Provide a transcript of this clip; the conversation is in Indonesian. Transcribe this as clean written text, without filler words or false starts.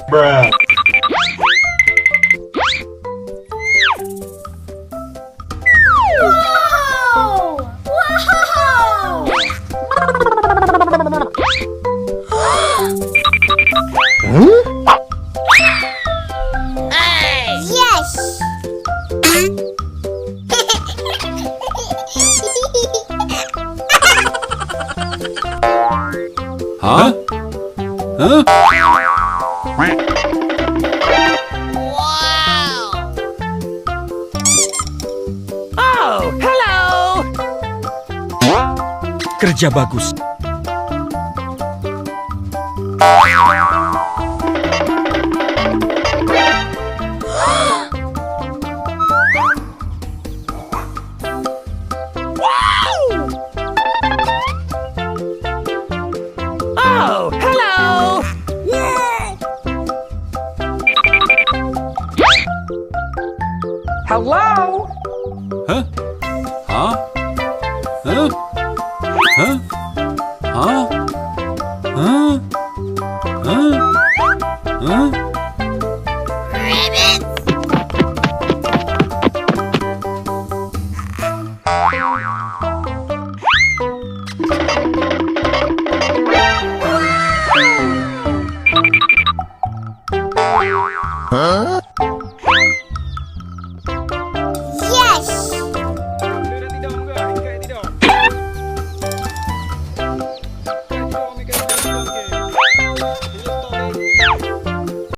Bruh. Wow! Wow! Yes! Huh? Huh? Oh, hello. Kerja bagus. Oh, hello. Hello. Huh? Huh? Huh? Huh? Huh? Huh? Huh? Huh? Rabbit!